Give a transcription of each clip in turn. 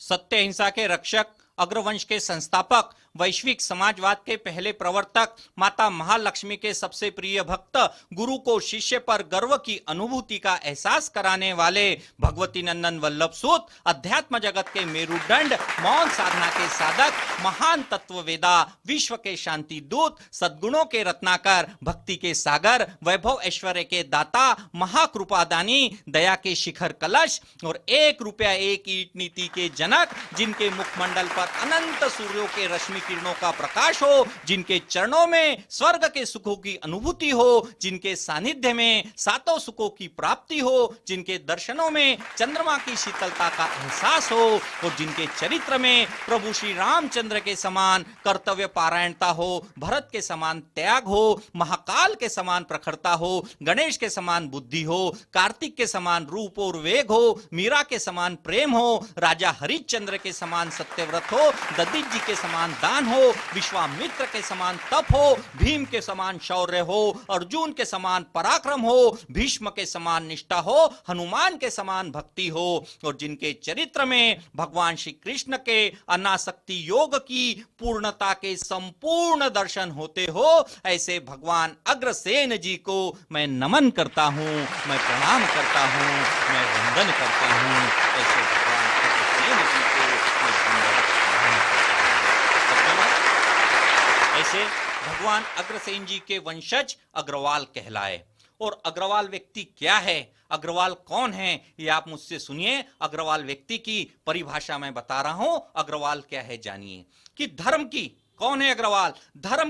सत्य अहिंसा के रक्षक, अग्रवंश के संस्थापक, वैश्विक समाजवाद के पहले प्रवर्तक, माता महालक्ष्मी के सबसे प्रिय भक्त, गुरु को शिष्य पर गर्व की अनुभूति का एहसास कराने वाले भगवती नंदन वल्लभ सूत, अध्यात्म जगत के मेरुदंड, मौन साधना के साधक, महान तत्ववेदा, विश्व के शांति दूत, सद्गुणों के रत्नाकर, भक्ति के सागर, वैभव ऐश्वर्य के दाता, महाकृपादानी, दया के शिखर कलश और 1 रुपया 1 ईंट नीति के जनक, जिनके मुखमंडल पर अनंत सूर्यों के रश्मि किरणों का प्रकाश हो, जिनके चरणों में स्वर्ग के सुखों की अनुभूति हो, जिनके सानिध्य में सातों सुखों की प्राप्ति हो, जिनके दर्शनों में चंद्रमा की शीतलता का एहसास हो और जिनके चरित्र में प्रभु श्री रामचंद्र के समान कर्तव्य पारायणता हो, भरत के समान त्याग हो, महाकाल के समान प्रखरता हो, गणेश के समान बुद्धि हो, कार्तिक के समान रूप और वेग हो, मीरा के समान प्रेम हो, राजा हरिश्चंद्र के समान सत्यव्रत हो, दधिच जी के समान दान हो, विश्वामित्र के समान तप हो, भीम के समान शौर्य हो, अर्जुन के समान पराक्रम हो, भीष्म के समान निष्ठा हो, हनुमान के समान भक्ति हो और जिनके चरित्र में भगवान श्री कृष्ण के अनासक्ति योग की पूर्णता के संपूर्ण दर्शन होते हो, ऐसे भगवान अग्रसेन जी को मैं नमन करता हूं, मैं प्रणाम करता हूं, मैं वंदन करता हूं। ऐसे भगवान अग्रसेन जी को मैं वंदन ऐसे भगवान अग्रसेन जी के वंशज अग्रवाल कहलाए। और अग्रवाल व्यक्ति क्या है, अग्रवाल कौन है, ये आप मुझसे सुनिए। अग्रवाल व्यक्ति की परिभाषा मैं बता रहा हूं। अग्रवाल क्या है जानिए। कि धर्म की, कौन है अग्रवाल? धर्म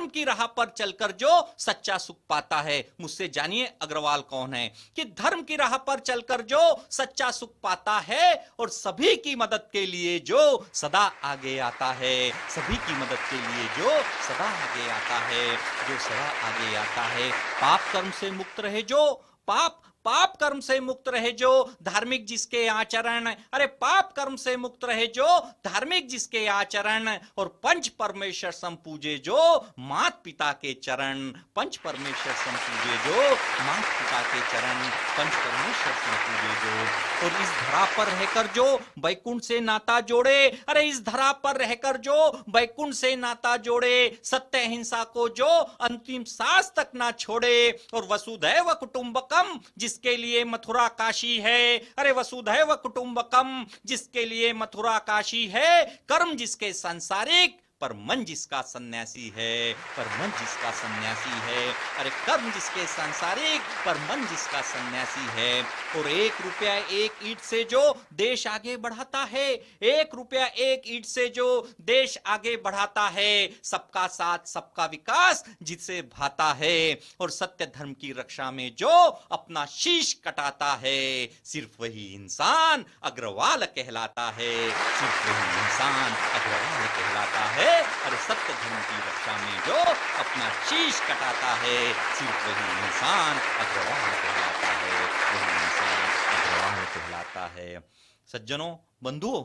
की राह पर चलकर जो सच्चा सुख पाता है। मुझसे जानिए अग्रवाल कौन है। कि धर्म की राह पर चलकर जो सच्चा सुख पाता है और सभी की मदद के लिए जो सदा आगे आता है, सभी की मदद के लिए जो सदा आगे आता है, जो सदा आगे आता है। पाप कर्म से मुक्त रहे जो, पाप कर्म से मुक्त रहे जो, धार्मिक जिसके आचरण, अरे पाप कर्म से मुक्त रहे जो, धार्मिक जिसके आचरण, और पंच परमेश्वर संपूजे जो, मात पिता के चरण, पंच परमेश्वर संपूजे जो, मात पिता के चरण, पंच परमेश्वर संपूजे जो। और इस धरा पर रहकर जो बैकुंठ से नाता जोड़े, अरे इस धरा पर रहकर जो बैकुंठ से नाता जोड़े, सत्य अहिंसा को जो अंतिम सांस तक ना छोड़े, और वसुधैव कुटुंबकम जिसके लिए मथुरा काशी है, अरे वसुधैव कुटुंबकम जिसके लिए मथुरा काशी है, कर्म जिसके सांसारिक पर मन जिसका सन्यासी है, पर मन जिसका सन्यासी है, अरे कर्म जिसके सांसारिक पर मन जिसका सन्यासी है। और 1 रुपया 1 ईंट से जो देश आगे बढ़ाता है, 1 रुपया 1 ईंट से जो देश आगे बढ़ाता है, सबका साथ सबका विकास जिसे भाता है, और सत्य धर्म की रक्षा में जो अपना शीश कटाता है, सिर्फ वही इंसान अग्रवाल कहलाता है, सिर्फ वही इंसान अग्रवाल कहलाता है। अरे सत्य धर्म की रक्षा में जो अपना शीश कटाता है, सिर्फ वही इंसान अग्रवाल कहलाता है, वही इंसान अग्रवाल कहलाता है। सज्जनों, बंधुओं,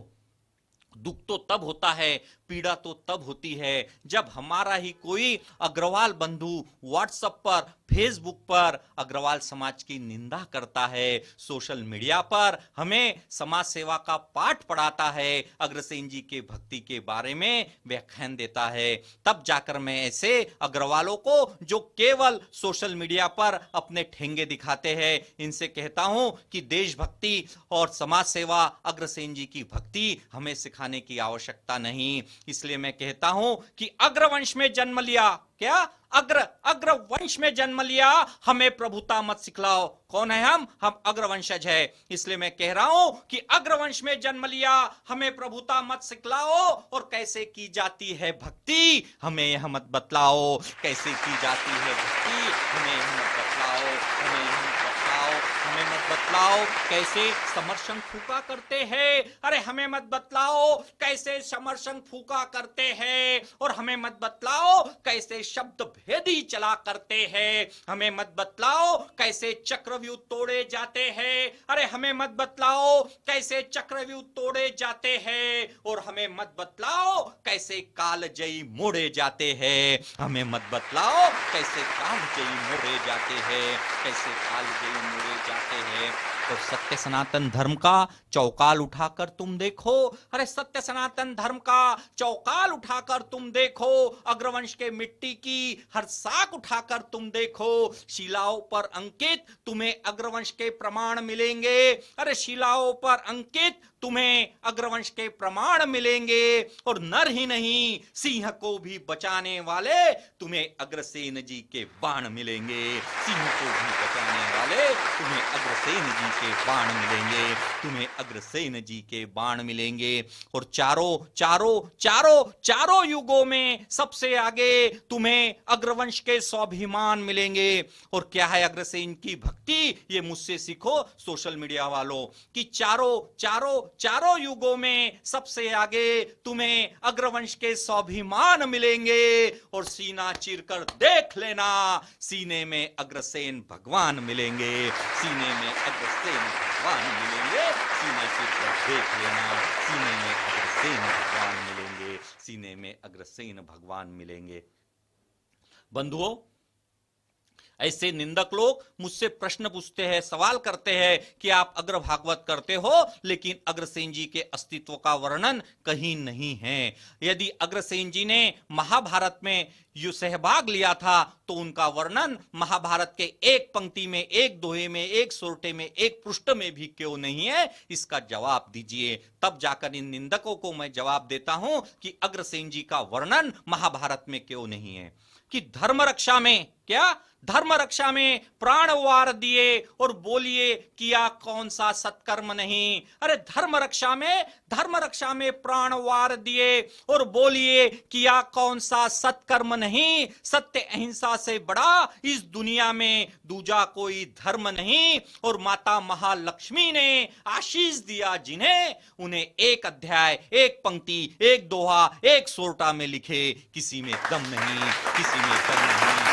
दुख तो तब होता है, पीड़ा तो तब होती है जब हमारा ही कोई अग्रवाल बंधु व्हाट्सएप पर, फेसबुक पर अग्रवाल समाज की निंदा करता है, सोशल मीडिया पर हमें समाज सेवा का पाठ पढ़ाता है, अग्रसेन जी के भक्ति के बारे में व्याख्यान देता है। तब जाकर मैं ऐसे अग्रवालों को जो केवल सोशल मीडिया पर अपने ठेंगे दिखाते हैं, इनसे कहता हूं कि देशभक्ति और समाज सेवा, अग्रसेन जी की भक्ति हमें सिखाने की आवश्यकता नहीं। इसलिए मैं कहता हूं कि अग्रवंश में जन्म लिया, क्या अग्रवंश में जन्म लिया, हमें प्रभुता मत सिखलाओ। कौन है हम अग्रवंशज है। इसलिए मैं कह रहा हूं कि अग्रवंश में जन्म लिया, हमें प्रभुता मत सिखलाओ, और कैसे की जाती है भक्ति हमें यह मत बतलाओ, कैसे की जाती है भक्ति हमें यह मत बतलाओ, हमें यह मत बतलाओ, हमें मत बतलाओ कैसे समर्शन फूका करते हैं, अरे हमें मत बतलाओ कैसे समर्शन फूका करते हैं, और हमें मत बतलाओ कैसे शब्द भेदी चला करते हैं, हमें मत बतलाओ कैसे चक्रव्यूह तोड़े जाते हैं, अरे हमें मत बतलाओ कैसे चक्रव्यूह तोड़े जाते हैं, और हमें मत बतलाओ कैसे कालजयी मोड़े जाते हैं, हमें मत बतलाओ कैसे कालजयी मोड़े जाते हैं, कैसे कालजयी मोड़े जाते हैं। तो सत्य सनातन धर्म का चौकाल उठाकर तुम देखो, अरे सत्य सनातन धर्म का चौकाल उठाकर तुम देखो, अग्रवंश के मिट्टी की हर साख उठाकर तुम देखो, शिलाओं पर अंकित तुम्हें अग्रवंश के प्रमाण मिलेंगे, अरे शिलाओं पर अंकित तुम्हें अग्रवंश के प्रमाण मिलेंगे, और नर ही नहीं सिंह को भी बचाने वाले तुम्हें अग्रसेन जी के बाण मिलेंगे, सिंह को भी बचाने वाले तुम्हें अग्रसेन जी के बाण मिलेंगे, तुम्हें अग्रसेन जी के बाण मिलेंगे। और चारों चारों चारों चारों युगों में सबसे आगे तुम्हें अग्रवंश के स्वाभिमान मिलेंगे। और क्या है अग्रसेन की भक्ति, ये मुझसे सीखो सोशल मीडिया वालों, कि चारों चारों चारों युगों में सबसे आगे तुम्हें अग्रवंश के स्वाभिमान मिलेंगे। और सीना चीरकर देख लेना, सीने में अग्रसेन भगवान मिलेंगे, सीने में अग्रसेन भगवान मिलेंगे, सीना चीरकर देख लेना, सीने में अग्रसेन भगवान मिलेंगे, सीने में अग्रसेन भगवान मिलेंगे। बंधुओं, ऐसे निंदक लोग मुझसे प्रश्न पूछते हैं, सवाल करते हैं कि आप अग्र भागवत करते हो लेकिन अग्रसेन जी के अस्तित्व का वर्णन कहीं नहीं है। यदि अग्रसेन जी ने महाभारत में सहभाग लिया था तो उनका वर्णन महाभारत के एक पंक्ति में, एक दोहे में, एक सोरठे में, एक पृष्ठ में भी क्यों नहीं है, इसका जवाब दीजिए। तब जाकर इन निंदकों को मैं जवाब देता हूं कि अग्रसेन जी का वर्णन महाभारत में क्यों नहीं है। कि धर्म रक्षा में, क्या धर्म रक्षा में प्राण वार दिए और बोलिए किया कौन सा सत्कर्म नहीं। अरे धर्म रक्षा में प्राण वार दिए और बोलिए किया कौन सा सत्कर्म नहीं। सत्य अहिंसा से बड़ा इस दुनिया में दूजा कोई धर्म नहीं। और माता महालक्ष्मी ने आशीष दिया जिन्हें, उन्हें एक अध्याय, एक पंक्ति, एक दोहा, एक सोरठा में लिखे किसी में दम नहीं, किसी में दम नहीं,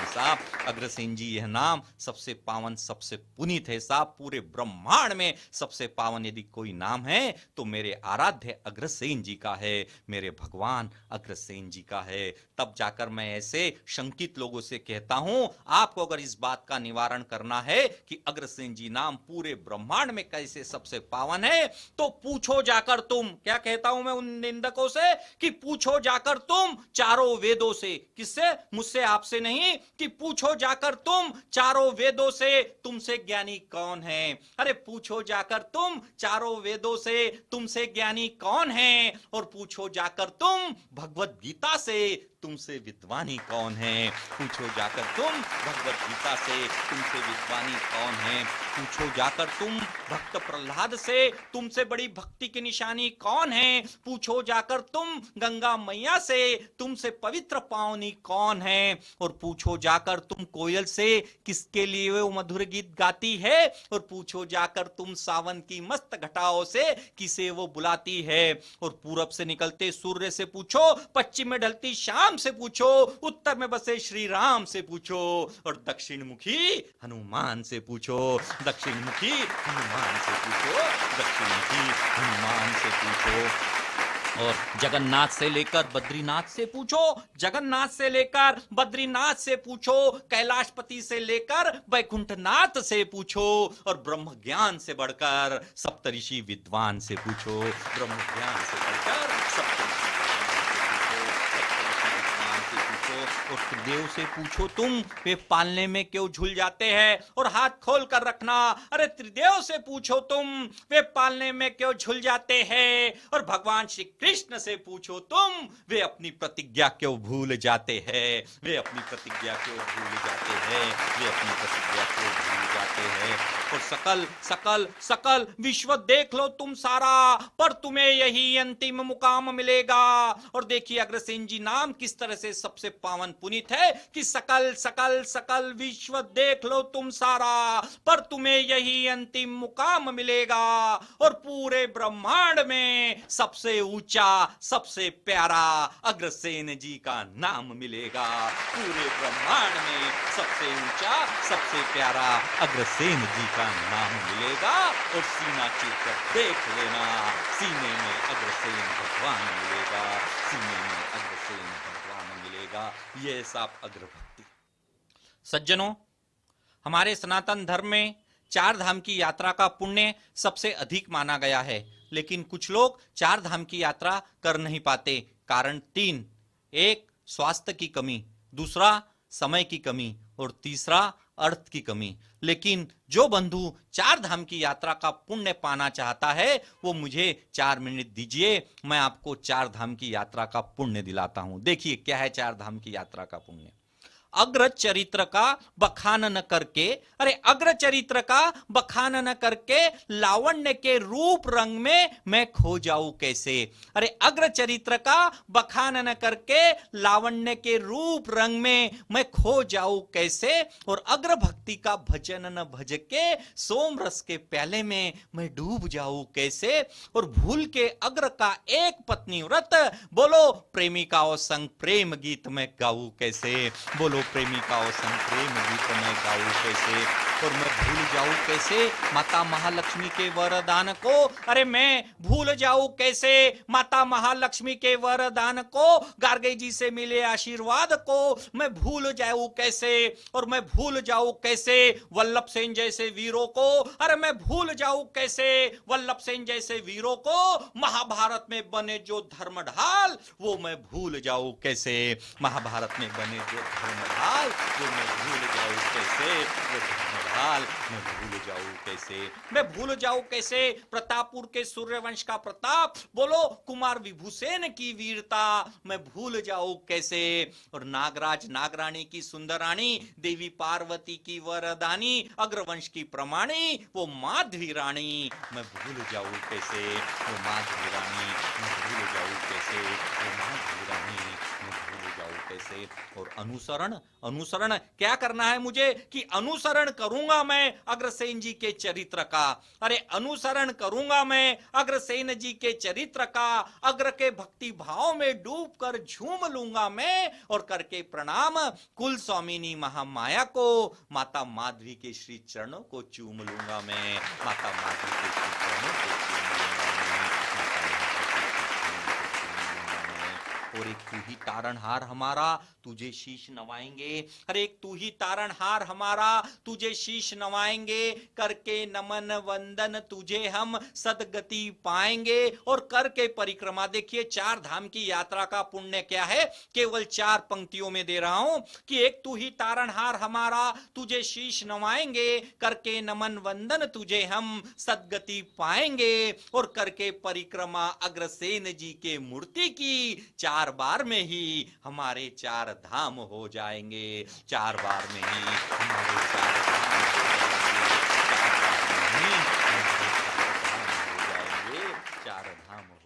साहब अग्रसेन जी यह नाम सबसे पावन, सबसे पुनीत है साहब। पूरे ब्रह्मांड में सबसे पावन यदि कोई नाम है तो मेरे आराध्य अग्रसेन जी का है, मेरे भगवान अग्रसेन जी का है। तब जाकर मैं ऐसे शंकित लोगों से कहता हूं, आपको अगर इस बात का निवारण करना है कि अग्रसेन जी नाम पूरे ब्रह्मांड में कैसे सबसे पावन है, तो पूछो जाकर तुम, क्या कहता हूं मैं उन निंदकों से, कि पूछो जाकर तुम चारों वेदों से। किससे? मुझसे, आपसे नहीं, कि पूछो जाकर तुम चारों वेदों से तुमसे ज्ञानी कौन है। अरे पूछो जाकर तुम चारों वेदों से तुमसे ज्ञानी कौन है। और पूछो जाकर तुम भगवत गीता से तुमसे विद्वानी कौन है। पूछो जाकर तुम भगवत गीता से तुमसे विद्वानी कौन है। पूछो जाकर तुम भक्त प्रहलाद से तुमसे बड़ी भक्ति की निशानी कौन है। पूछो जाकर तुम गंगा मैया से तुमसे पवित्र पावनी कौन है। और पूछो जाकर तुम कोयल से किसके लिए वो मधुर गीत गाती है। और पूछो जाकर तुम सावन की मस्त घटाओं से किसे वो बुलाती है। और पूरब से निकलते सूर्य से पूछो, पश्चिम में ढलती शाम से पूछो, उत्तर में बसे श्री राम से पूछो। और दक्षिण मुखी हनुमान से पूछो, दक्षिण मुखी हनुमान से पूछो, दक्षिण मुखी हनुमान से पूछो। और जगन्नाथ से लेकर बद्रीनाथ से पूछो, जगन्नाथ से लेकर बद्रीनाथ से पूछो, कैलाशपति से लेकर वैकुंठनाथ से पूछो। और ब्रह्म ज्ञान से बढ़कर सप्तऋषि विद्वान से पूछो, ब्रह्म ज्ञान से बढ़कर सप्तऋषि और त्रिदेव से पूछो तुम, वे पालने में क्यों झूल जाते हैं। और हाथ खोल कर रखना, अरे त्रिदेव से पूछो तुम, वे पालने में क्यों झूल जाते हैं। और भगवान श्री कृष्ण से पूछो तुम, वे अपनी प्रतिज्ञा क्यों भूल जाते हैं। वे अपनी प्रतिज्ञा क्यों भूल जाते हैं, वे अपनी प्रतिज्ञा क्यों भूल जाते हैं। और सकल सकल सकल विश्व देख लो तुम सारा, पर तुम्हें यही अंतिम मुकाम मिलेगा। और देखिए अग्रसेन जी नाम किस तरह से सबसे पावन पुनीत है, कि सकल सकल सकल विश्व देख लो तुम सारा, पर तुम्हें यही अंतिम मुकाम मिलेगा। और पूरे ब्रह्मांड में सबसे ऊंचा, सबसे प्यारा अग्रसेन जी का नाम मिलेगा। पूरे ब्रह्मांड में सबसे ऊंचा, सबसे प्यारा अग्रसेन जी का नाम मिलेगा। और सीना चीरकर देख लेना, सीने में अग्रसेन भगवान मिलेगा, सीने में अग्रसेन भगवान मिलेगा। ये सब अग्रभक्ति। सज्जनों, हमारे सनातन धर्म में चार धाम की यात्रा का पुण्य सबसे अधिक माना गया है, लेकिन कुछ लोग चार धाम की यात्रा कर नहीं पाते। कारण तीन: एक, स्वास्थ्य की कमी, दूसरा, समय की कमी, और तीसरा, अर्थ की कमी। लेकिन जो बंधु चार धाम की यात्रा का पुण्य पाना चाहता है, वो मुझे 4 मिनट दीजिए, मैं आपको चार धाम की यात्रा का पुण्य दिलाता हूं। देखिए क्या है चार धाम की यात्रा का पुण्य। अग्र चरित्र का बखान न करके, अरे अग्र चरित्र का बखान न करके लावण्य के रूप रंग में मैं खो जाऊं कैसे। अरे अग्र चरित्र का बखान न करके लावण्य के रूप रंग में मैं खो जाऊं कैसे। और अग्र भक्ति का भजन न भज के सोम रस के प्याले में मैं डूब जाऊं कैसे। और भूल के अग्र का एक पत्नी व्रत, बोलो प्रेमिकाओं संग प्रेम गीत में गाऊं कैसे। बोलो प्रेमिकाओं संग प्रेम गीत में गाऊं कैसे। और मैं भूल जाऊं कैसे माता महालक्ष्मी के वरदान को। अरे मैं भूल जाऊं कैसे माता महालक्ष्मी के वरदान को, गार्गे जी से मिले आशीर्वाद को मैं भूल जाऊं कैसे। और मैं भूल जाऊं कैसे वल्लभ सेन जैसे वीरों को। अरे मैं भूल जाऊं कैसे वल्लभ सेन जैसे वीरों को, महाभारत में बने जो धर्म ढाल वो मैं भूल जाऊं कैसे। महाभारत में बने जो धर्म ढाल वो मैं भूल जाऊं कैसे। वो धर्म ढाल मैं भूल जाऊं कैसे। मैं भूल जाऊं कैसे प्रतापपुर के सूर्यवंश का प्रताप, बोलो कुमार विभूषण की वीरता मैं भूल जाऊं कैसे। और नागराज नागरानी की सुंदर रानी, देवी पार्वती की वरदानी, अग्रवंश की प्रमाणी वो माधवी रानी मैं भूल जाऊं कैसे। वो माधवी रानी मैं भूल जाऊं कैसे। वो माधवी रानी मैं भूल जाऊं कैसे। और अनुसरण, अनुसरण क्या करना है मुझे कि अनुसरण करूंगा मैं अग्रसेन जी के चरित्र का। अरे अनुसरण करूंगा मैं अग्रसेन जी के चरित्र का। अग्र के भक्ति भाव में डूबकर झूम लूंगा मैं, और करके प्रणाम कुल स्वामिनी महामाया को, माता माधवी के श्री चरणों को चूम लूंगा मैं। माता माधवी के श्री चरणों को चूम लूंगा मैं। और एक तू ही तारणहार हमारा तुझे शीश नवाएंगे। अरे एक तू ही तारणहार हमारा तुझे शीश नवाएंगे। करके नमन वंदन तुझे हम सदगति पाएंगे। और करके परिक्रमा, देखिए चार धाम की यात्रा का पुण्य क्या है, केवल 4 पंक्तियों में दे रहा हूं कि एक तू ही तारणहार हमारा तुझे शीश नवाएंगे। करके नमन वंदन तुझे हम सदगति पाएंगे। और करके परिक्रमा अग्रसेन जी के मूर्ति की, 4 बार में ही हमारे 4 धाम हो जाएंगे। 4 बार में ही हमारे 4 धाम हो जाएंगे। 4 धाम हो जाएंगे। 4 धाम हो